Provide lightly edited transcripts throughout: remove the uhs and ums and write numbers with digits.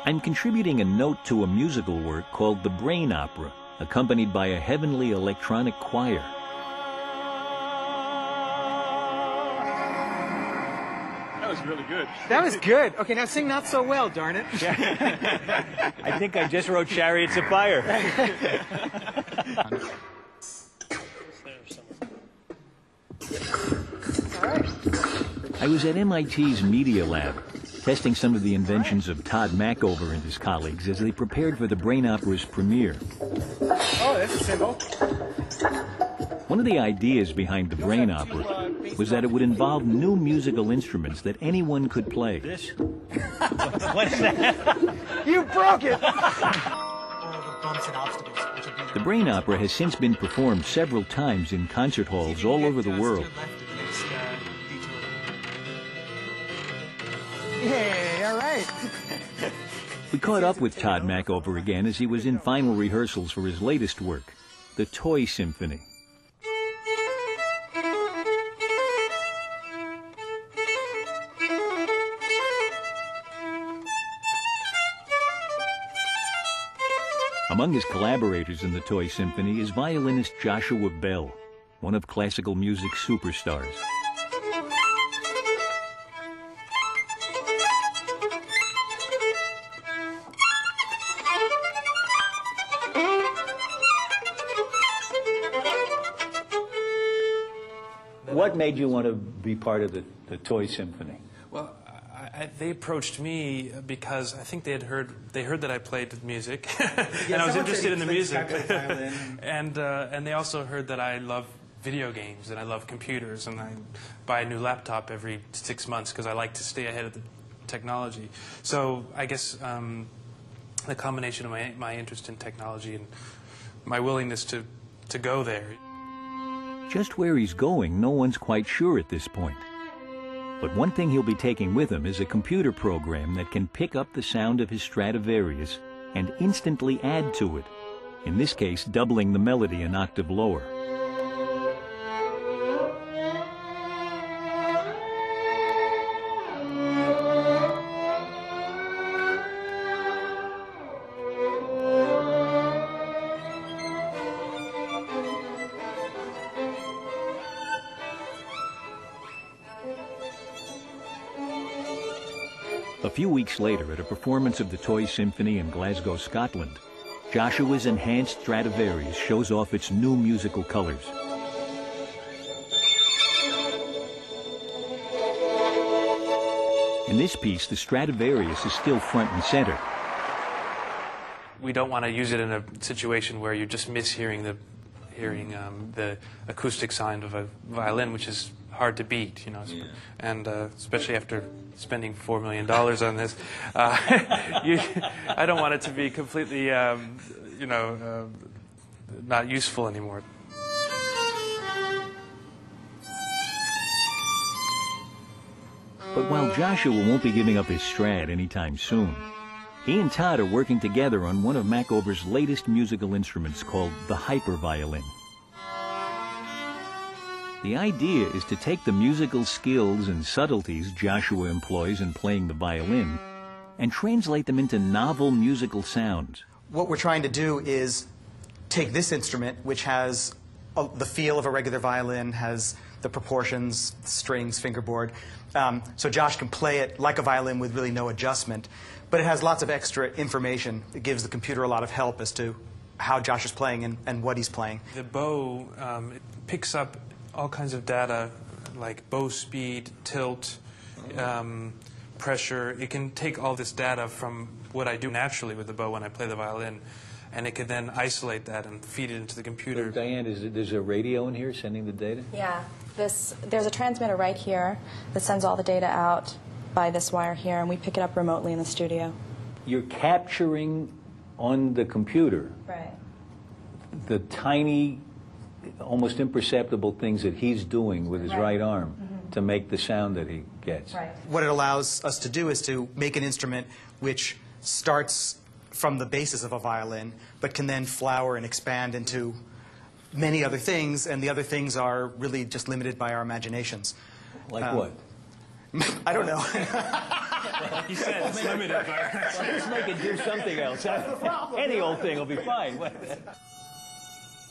I'm contributing a note to a musical work called The Brain Opera, accompanied by a heavenly electronic choir. That was really good. That was good. Okay, now sing Not So Well, darn it. I think I just wrote Chariots of Fire. All right. I was at MIT's Media Lab, testing some of the inventions of Todd Mackover and his colleagues as they prepared for the Brain Opera's premiere. Oh, that's a symbol. One of the ideas behind the Brain Opera was that it would involve new musical instruments that anyone could play. This? What's that? You broke it! The Brain Opera has since been performed several times in concert halls all over the world. Hey, all right. We caught up with Todd Mackover again as he was in final rehearsals for his latest work, the Toy Symphony. Among his collaborators in the Toy Symphony is violinist Joshua Bell, one of classical music's superstars. What made you want to be part of the Toy Symphony? Well, they approached me because I think they heard that I played music, and I was interested in the music. And they also heard that I love video games and I love computers, and I buy a new laptop every 6 months because I like to stay ahead of the technology. So I guess the combination of my interest in technology and my willingness to go there. Just where he's going, no one's quite sure at this point. But one thing he'll be taking with him is a computer program that can pick up the sound of his Stradivarius and instantly add to it, in this case doubling the melody an octave lower. A few weeks later, at a performance of the Toy Symphony in Glasgow, Scotland, Joshua's enhanced Stradivarius shows off its new musical colors. In this piece, the Stradivarius is still front and center. We don't want to use it in a situation where you're just mishearing the acoustic sound of a violin, which is hard to beat, you know. Yeah. And especially after spending $4 million on this, I don't want it to be completely, not useful anymore. But while Joshua won't be giving up his Strad anytime soon, he and Todd are working together on one of Mackover's latest musical instruments called the hyperviolin. The idea is to take the musical skills and subtleties Joshua employs in playing the violin and translate them into novel musical sounds. What we're trying to do is take this instrument, which has the feel of a regular violin, has the proportions, strings, fingerboard, so Josh can play it like a violin with really no adjustment. But it has lots of extra information. It gives the computer a lot of help as to how Josh is playing and what he's playing. The bow it picks up all kinds of data like bow speed, tilt, pressure. It can take all this data from what I do naturally with the bow when I play the violin, and it can then isolate that and feed it into the computer. So, Diane, there's a radio in here sending the data? Yeah. There's a transmitter right here that sends all the data out by this wire here, and we pick it up remotely in the studio. You're capturing on the computer the tiny, almost imperceptible things that he's doing with his right arm to make the sound that he gets. Right. What it allows us to do is to make an instrument which starts from the basis of a violin, but can then flower and expand into many other things, and the other things are really just limited by our imaginations. Like what? I don't know. Like you said, it's limited. Let's make it do something else. Any old thing will be fine.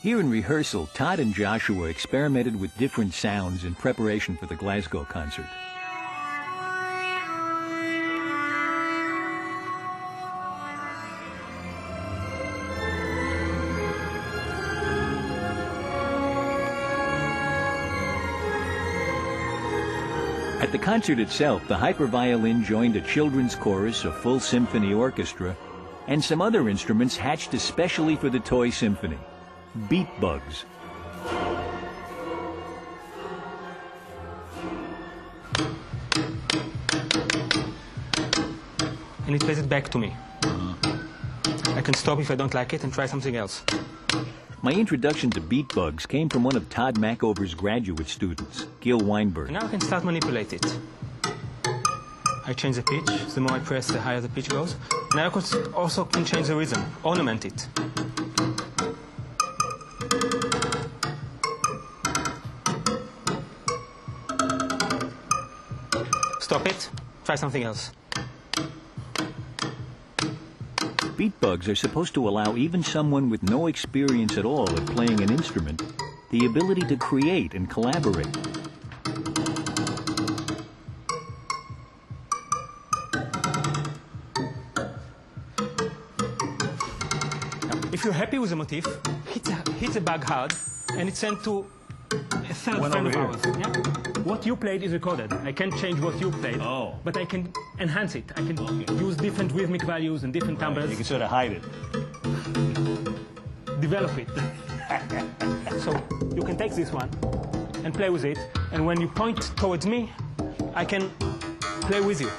Here in rehearsal, Todd and Joshua experimented with different sounds in preparation for the Glasgow concert. At the concert itself, the hyperviolin joined a children's chorus, a full symphony orchestra, and some other instruments hatched especially for the toy symphony. Beat bugs. And it plays it back to me. I can stop if I don't like it and try something else. My introduction to beat bugs came from one of Todd Mackover's graduate students, Gil Weinberg. Now I can start manipulate it. I change the pitch. The more I press, the higher the pitch goes. Now I also can change the rhythm, ornament it. Stop it. Try something else. Beat bugs are supposed to allow even someone with no experience at all at playing an instrument the ability to create and collaborate. If you're happy with the motif, hit the bug hard, and it's sent to a third friend of ours. Yeah? What you played is recorded. I can't change what you played, but I can enhance it. I can use different rhythmic values and different timbres. You can sort of hide it. Develop it. So you can take this one and play with it, and when you point towards me, I can play with you.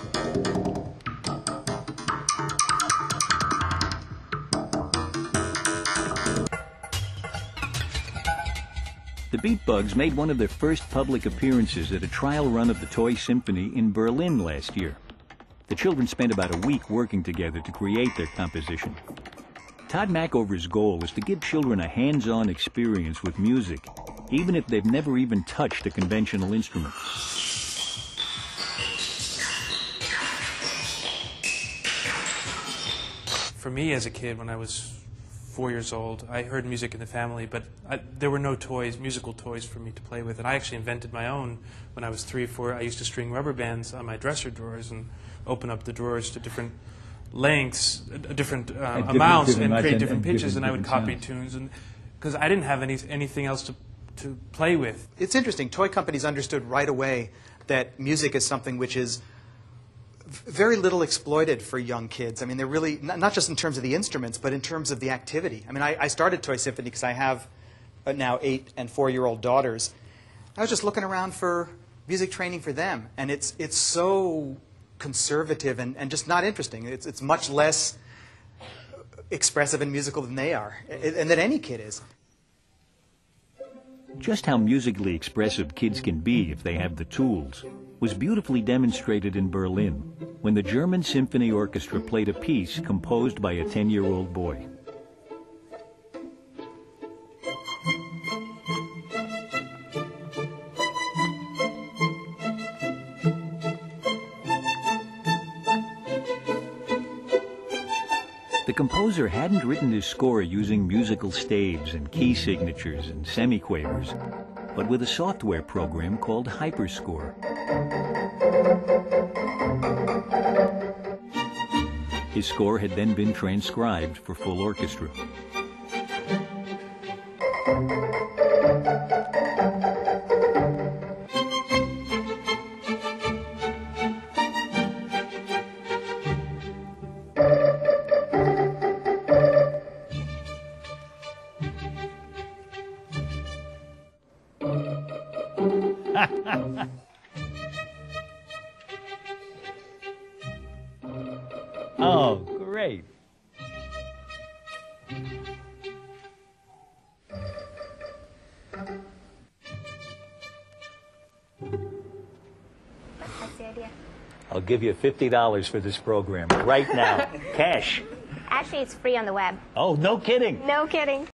The Beat Bugs made one of their first public appearances at a trial run of the Toy Symphony in Berlin last year. The children spent about a week working together to create their composition. Todd Mackover's goal is to give children a hands-on experience with music, even if they've never even touched a conventional instrument. For me as a kid, when I was 4 years old, I heard music in the family, but there were no toys, musical toys for me to play with. And I actually invented my own when I was 3 or 4. I used to string rubber bands on my dresser drawers and open up the drawers to different lengths, different amounts, and create different pitches, and I would copy tunes, and because I didn't have anything else to play with. It's interesting. Toy companies understood right away that music is something which is very little exploited for young kids. I mean, they're really, not just in terms of the instruments, but in terms of the activity. I mean, I started Toy Symphony because I have now 8- and 4-year-old daughters. I was just looking around for music training for them, and it's so conservative and just not interesting. It's much less expressive and musical than they are, and that any kid is. Just how musically expressive kids can be if they have the tools was beautifully demonstrated in Berlin when the German Symphony Orchestra played a piece composed by a 10-year-old boy. The composer hadn't written his score using musical staves and key signatures and semiquavers, but with a software program called Hyperscore. His score had then been transcribed for full orchestra. Oh, great. That's the idea. I'll give you $50 for this program right now. Cash. Actually, it's free on the web. Oh, no kidding. No kidding.